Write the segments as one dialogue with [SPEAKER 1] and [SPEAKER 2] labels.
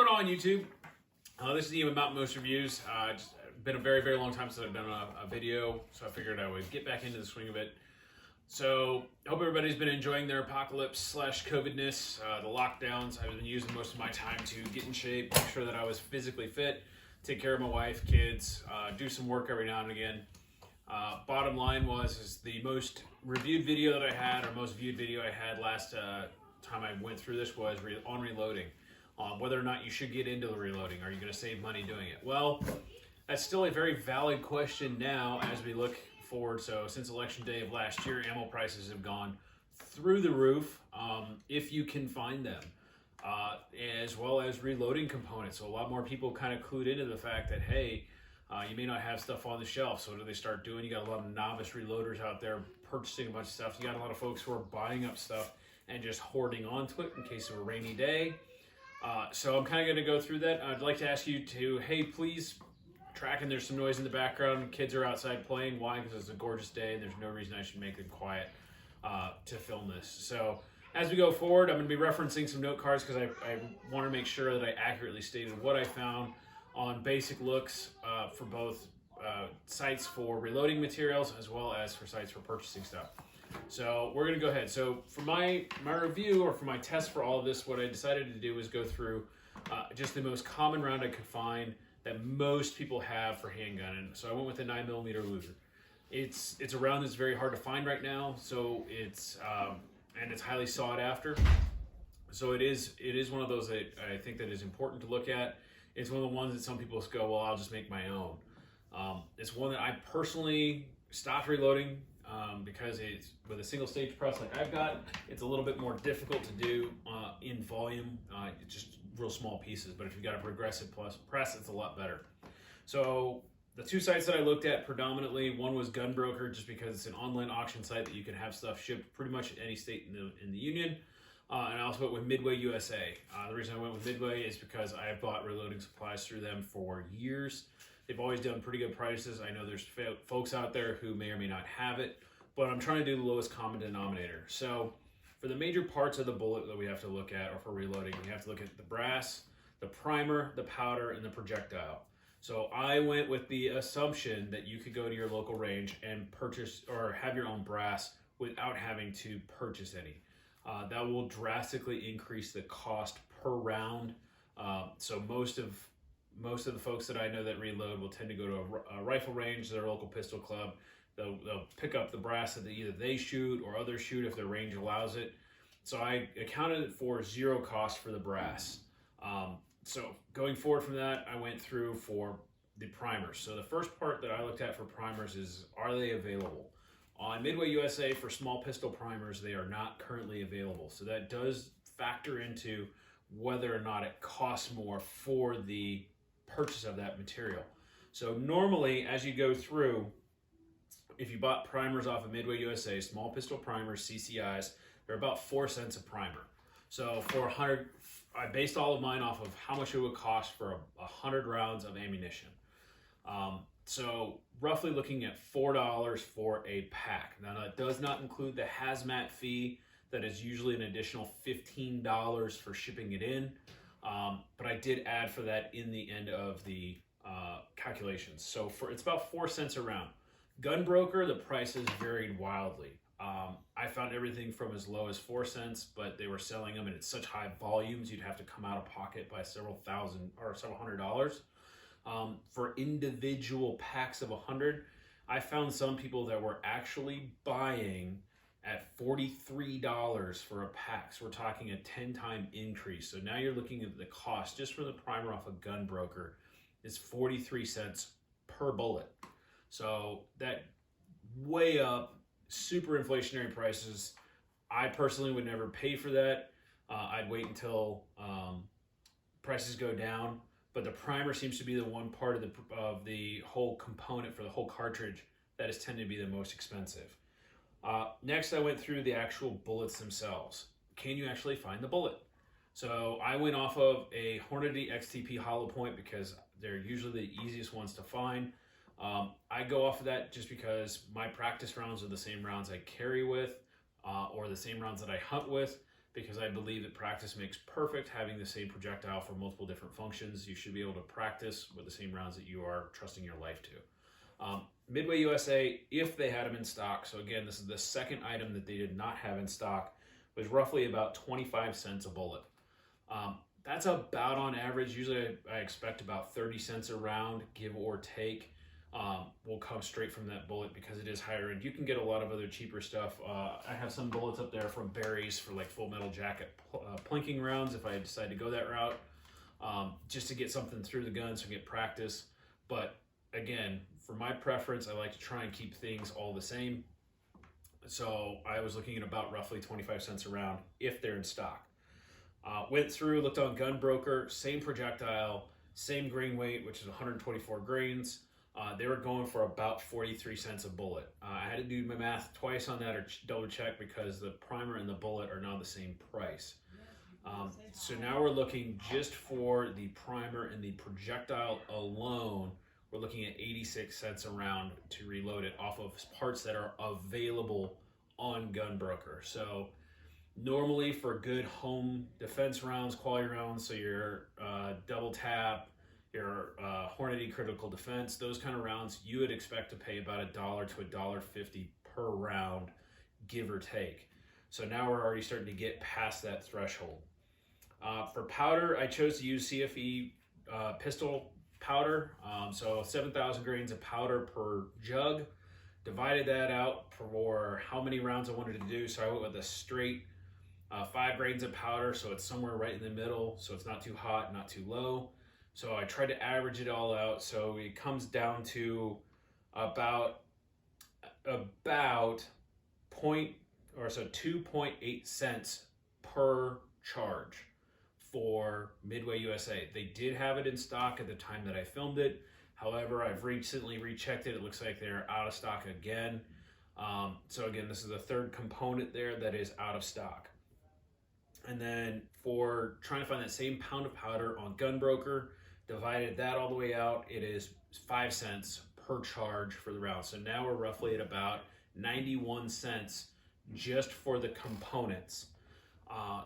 [SPEAKER 1] on YouTube? This is Ian Mountain Moose Reviews. It's been a very, very long time since I've done a video, so I figured I would get back into the swing of it. So, hope everybody's been enjoying their apocalypse/COVIDness, the lockdowns. I've been using most of my time to get in shape, make sure that I was physically fit, take care of my wife, kids, do some work every now and again. Bottom line is the most reviewed video that I had, or most viewed video I had last time I went through this was on reloading. Whether or not you should get into the reloading. Are you going to save money doing it? Well, that's still a very valid question now as we look forward. So since election day of last year, ammo prices have gone through the roof if you can find them, as well as reloading components. So a lot more people kind of clued into the fact that, hey, you may not have stuff on the shelf. So what do they start doing? You got a lot of novice reloaders out there purchasing a bunch of stuff. You got a lot of folks who are buying up stuff and just hoarding onto it in case of a rainy day. So I'm kind of going to go through that. I'd like to ask you to, hey, please, tracking, there's some noise in the background. Kids are outside playing. Why? Because it's a gorgeous day and there's no reason I should make them quiet to film this. So as we go forward, I'm going to be referencing some note cards because I want to make sure that I accurately stated what I found on basic looks for both sites for reloading materials as well as for sites for purchasing stuff. So we're going to go ahead. So for my review, or for my test for all of this, what I decided to do was go through just the most common round I could find that most people have for handgun. And so I went with the 9mm Luger. It's a round that's very hard to find right now, so it's and it's highly sought after. So it is one of those that I think that is important to look at. It's one of the ones that some people go, well, I'll just make my own. It's one that I personally stopped reloading because it's with a single stage press like I've got, it's a little bit more difficult to do in volume. It's just real small pieces, but if you've got a progressive plus press, it's a lot better. So the two sites that I looked at predominantly, one was GunBroker, just because it's an online auction site that you can have stuff shipped pretty much any state in the union. And I also went with Midway USA. The reason I went with Midway is because I have bought reloading supplies through them for years. They've always done pretty good prices. I know there's folks out there who may or may not have it, but I'm trying to do the lowest common denominator. So for the major parts of the bullet that we have to look at, or for reloading, we have to look at the brass, the primer, the powder, and the projectile. So I went with the assumption that you could go to your local range and purchase or have your own brass without having to purchase any. That will drastically increase the cost per round. So most of the folks that I know that reload will tend to go to a rifle range, their local pistol club. They'll pick up the brass that either they shoot or others shoot if their range allows it. So I accounted for zero cost for the brass. So going forward from that, I went through for the primers. So the first part that I looked at for primers is, are they available? On Midway USA, for small pistol primers, they are not currently available. So that does factor into whether or not it costs more for the purchase of that material. So normally, as you go through, if you bought primers off of Midway USA, small pistol primers, CCIs, they're about 4 cents a primer. So for 100, I based all of mine off of how much it would cost for 100 rounds of ammunition. So roughly looking at $4 for a pack. Now that does not include the hazmat fee that is usually an additional $15 for shipping it in. But I did add for that in the end of the calculations. So it's about 4 cents a round. GunBroker, the prices varied wildly. I found everything from as low as 4 cents, but they were selling them, and it's such high volumes, you'd have to come out of pocket by several thousand or several $100s. For individual packs of 100, I found some people that were actually buying at $43 for a pack. So we're talking a 10-time increase. So now you're looking at the cost just for the primer off of GunBroker is 43 cents per bullet. So that way up, super inflationary prices. I personally would never pay for that. I'd wait until prices go down. But the primer seems to be the one part of the whole component for the whole cartridge that is tended to be the most expensive. Next, I went through the actual bullets themselves. Can you actually find the bullet? So I went off of a Hornady XTP hollow point because they're usually the easiest ones to find. I go off of that just because my practice rounds are the same rounds I carry with or the same rounds that I hunt with. because I believe that practice makes perfect. Having the same projectile for multiple different functions, you should be able to practice with the same rounds that you are trusting your life to. Midway USA, if they had them in stock, so again, this is the second item that they did not have in stock, was roughly about 25 cents a bullet. That's about on average. Usually I expect about 30 cents a round, give or take, will come straight from that bullet because it is higher end. You can get a lot of other cheaper stuff. I have some bullets up there from Barry's for like Full Metal Jacket plinking rounds if I decide to go that route, just to get something through the gun so I get practice. But again, for my preference, I like to try and keep things all the same. So I was looking at about roughly 25 cents a round if they're in stock. Went through, looked on Gunbroker, same projectile, same grain weight, which is 124 grains. They were going for about 43 cents a bullet. I had to do my math twice on that or double check because the primer and the bullet are now the same price. So now we're looking just for the primer and the projectile alone. We're looking at 86 cents a round to reload it off of parts that are available on Gunbroker. So normally for good home defense rounds, quality rounds, so your double tap, your Hornady critical defense, those kind of rounds, you would expect to pay about $1 to $1.50 per round, give or take. So now we're already starting to get past that threshold. For powder, I chose to use CFE pistol powder, so 7,000 grains of powder per jug. Divided that out for how many rounds I wanted to do, so I went with a straight 5 grains of powder, so it's somewhere right in the middle, so it's not too hot, not too low. So I tried to average it all out, so it comes down to about 2.8 cents per charge for Midway USA. They did have it in stock at the time that I filmed it. However, I've recently rechecked it. It looks like they're out of stock again. So again, this is the third component there that is out of stock. And then for trying to find that same pound of powder on Gunbroker, divided that all the way out, it is 5 cents per charge for the round. So now we're roughly at about 91 cents just for the components.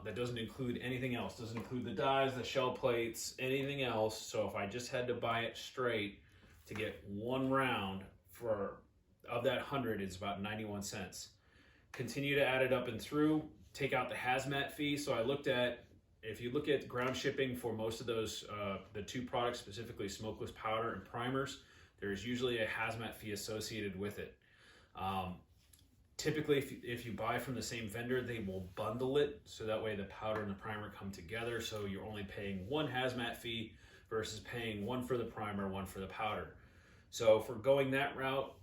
[SPEAKER 1] That doesn't include anything else. Doesn't include the dies, the shell plates, anything else. So if I just had to buy it straight to get one round of that 100, it's about 91 cents. Continue to add it up and through, take out the hazmat fee. So I looked at, if you look at ground shipping for most of those, the two products, specifically smokeless powder and primers, there's usually a hazmat fee associated with it. Typically, if you buy from the same vendor, they will bundle it, so that way the powder and the primer come together, so you're only paying one hazmat fee versus paying one for the primer, one for the powder. So for going that route,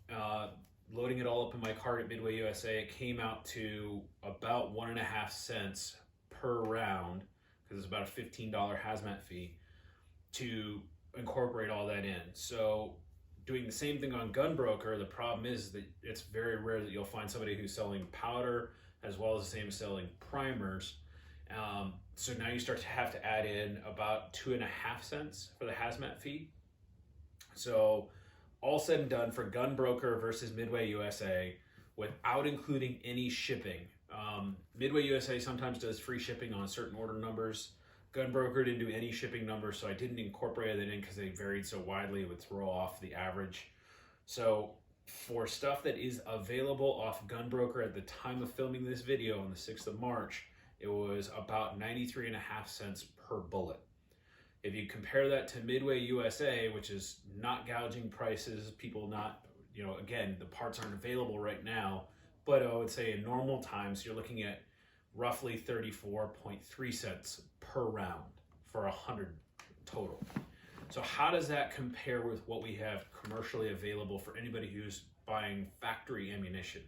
[SPEAKER 1] loading it all up in my cart at Midway USA, it came out to about 1.5 cents per round, because it's about a $15 hazmat fee to incorporate all that in. So doing the same thing on Gunbroker, the problem is that it's very rare that you'll find somebody who's selling powder as well as the same as selling primers. So now you start to have to add in about 2.5 cents for the hazmat fee. So all said and done for Gunbroker versus Midway USA, without including any shipping. Midway USA sometimes does free shipping on certain order numbers. Gunbroker didn't do any shipping numbers, so I didn't incorporate it in because they varied so widely, it would throw off the average. So for stuff that is available off Gunbroker at the time of filming this video on the 6th of March, it was about 93.5 cents per bullet. If you compare that to Midway USA, which is not gouging prices, people not, again, the parts aren't available right now, but I would say in normal times, you're looking at roughly 34.3 cents per round for 100 total. So how does that compare with what we have commercially available for anybody who's buying factory ammunition?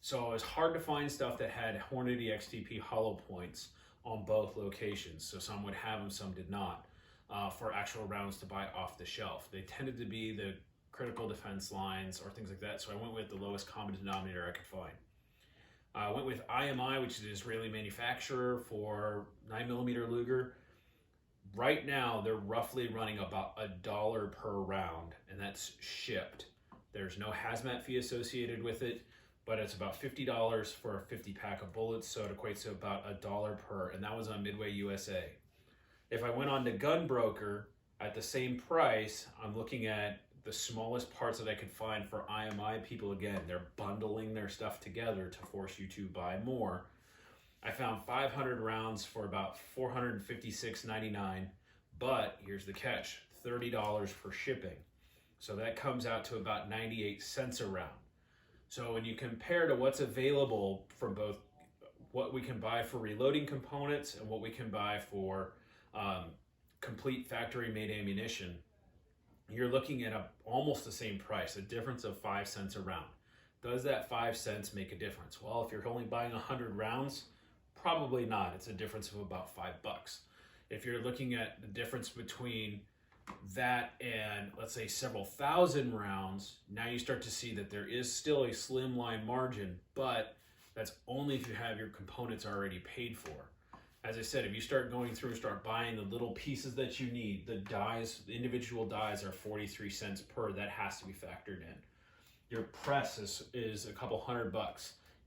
[SPEAKER 1] So it's hard to find stuff that had Hornady XTP hollow points on both locations. So some would have them, some did not, for actual rounds to buy off the shelf. They tended to be the critical defense lines or things like that. So I went with the lowest common denominator I could find. I went with IMI, which is an Israeli manufacturer, for 9mm Luger. Right now, they're roughly running about $1 per round, and that's shipped. There's no hazmat fee associated with it. but it's about $50 for a 50 pack of bullets, so it equates to about $1 per, and that was on Midway USA. If I went on to Gunbroker at the same price, I'm looking at the smallest parts that I could find for IMI people. Again, they're bundling their stuff together to force you to buy more. I found 500 rounds for about $456.99, but here's the catch, $30 for shipping. So that comes out to about 98 cents a round. So when you compare to what's available from both what we can buy for reloading components and what we can buy for complete factory made ammunition, you're looking at almost the same price, a difference of 5 cents a round. Does that 5 cents make a difference? Well, if you're only buying 100 rounds, probably not. It's a difference of about $5. If you're looking at the difference between that and, let's say, several thousand rounds, now you start to see that there is still a slim line margin, but that's only if you have your components already paid for. As I said, if you start going through and start buying the little pieces that you need, the dies, the individual dies are 43 cents per, that has to be factored in. Your press is a couple $100.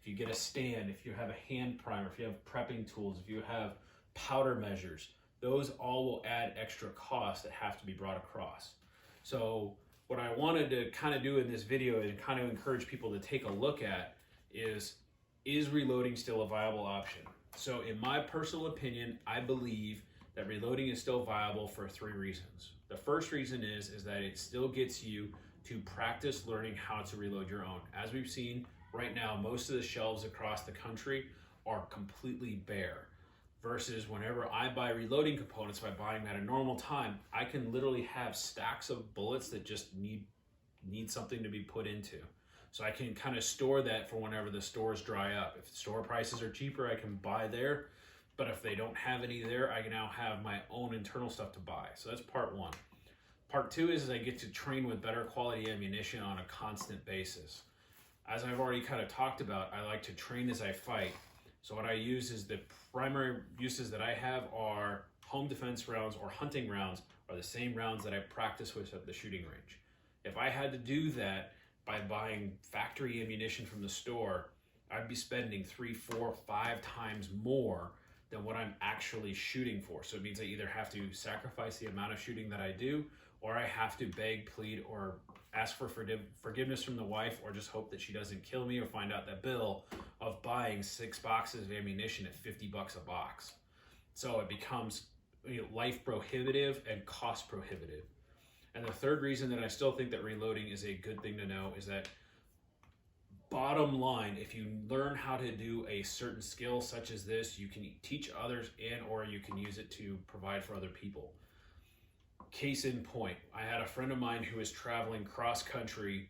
[SPEAKER 1] If you get a stand, if you have a hand primer, if you have prepping tools, if you have powder measures, those all will add extra costs that have to be brought across. So what I wanted to kind of do in this video and kind of encourage people to take a look at is reloading still a viable option? So in my personal opinion, I believe that reloading is still viable for 3 reasons. The first reason is that it still gets you to practice learning how to reload your own. As we've seen right now, most of the shelves across the country are completely bare. Versus whenever I buy reloading components by buying them at a normal time, I can literally have stacks of bullets that just need something to be put into. So I can kind of store that for whenever the stores dry up. If the store prices are cheaper, I can buy there. But if they don't have any there, I can now have my own internal stuff to buy. So that's part 1. Part 2 is I get to train with better quality ammunition on a constant basis. As I've already kind of talked about, I like to train as I fight. So what I use is the primary uses that I have are home defense rounds or hunting rounds are the same rounds that I practice with at the shooting range. If I had to do that by buying factory ammunition from the store, I'd be spending 3, 4, 5 times more than what I'm actually shooting for. So it means I either have to sacrifice the amount of shooting that I do, or I have to beg, plead, or ask for forgiveness from the wife, or just hope that she doesn't kill me or find out that bill of buying 6 boxes of ammunition at $50 a box. So it becomes life prohibitive and cost prohibitive. And the third reason that I still think that reloading is a good thing to know is that, bottom line, if you learn how to do a certain skill such as this, you can teach others and or you can use it to provide for other people. Case in point, I had a friend of mine who was traveling cross country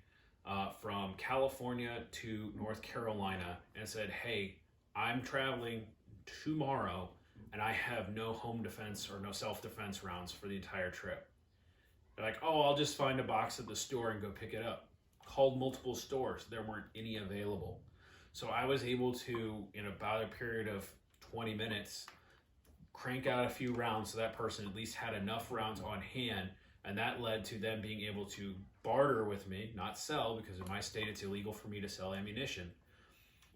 [SPEAKER 1] from California to North Carolina and said, hey, I'm traveling tomorrow and I have no home defense or no self-defense rounds for the entire trip. They're like, oh, I'll just find a box at the store and go pick it up. Called multiple stores, there weren't any available. So I was able to, in about a period of 20 minutes, crank out a few rounds so that person at least had enough rounds on hand, and that led to them being able to barter with me, not sell, because in my state it's illegal for me to sell ammunition,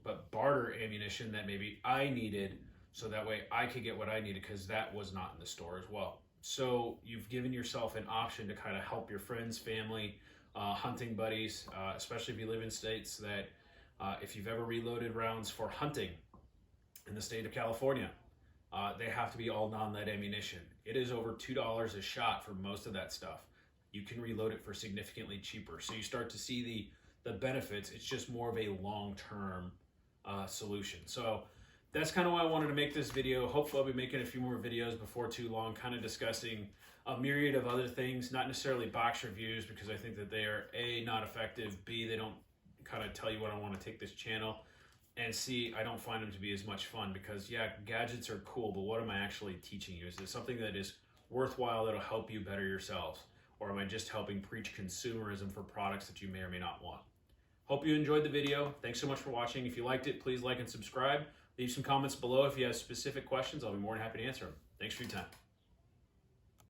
[SPEAKER 1] but barter ammunition that maybe I needed so that way I could get what I needed because that was not in the store as well. So you've given yourself an option to kind of help your friends, family, hunting buddies, especially if you live in states that if you've ever reloaded rounds for hunting in the state of California, they have to be all non-lead ammunition. It is over $2 a shot for most of that stuff. You can reload it for significantly cheaper. So you start to see the benefits. It's just more of a long-term solution. So that's kind of why I wanted to make this video. Hopefully I'll be making a few more videos before too long, kind of discussing a myriad of other things, not necessarily box reviews, because I think that they are A, not effective, B, they don't kind of tell you what I want to take this channel, and C, I don't find them to be as much fun because, yeah, gadgets are cool, but what am I actually teaching you? Is it something that is worthwhile that'll help you better yourselves? Or am I just helping preach consumerism for products that you may or may not want? Hope you enjoyed the video. Thanks so much for watching. If you liked it, please like and subscribe. Leave some comments below if you have specific questions. I'll be more than happy to answer them. Thanks for your time.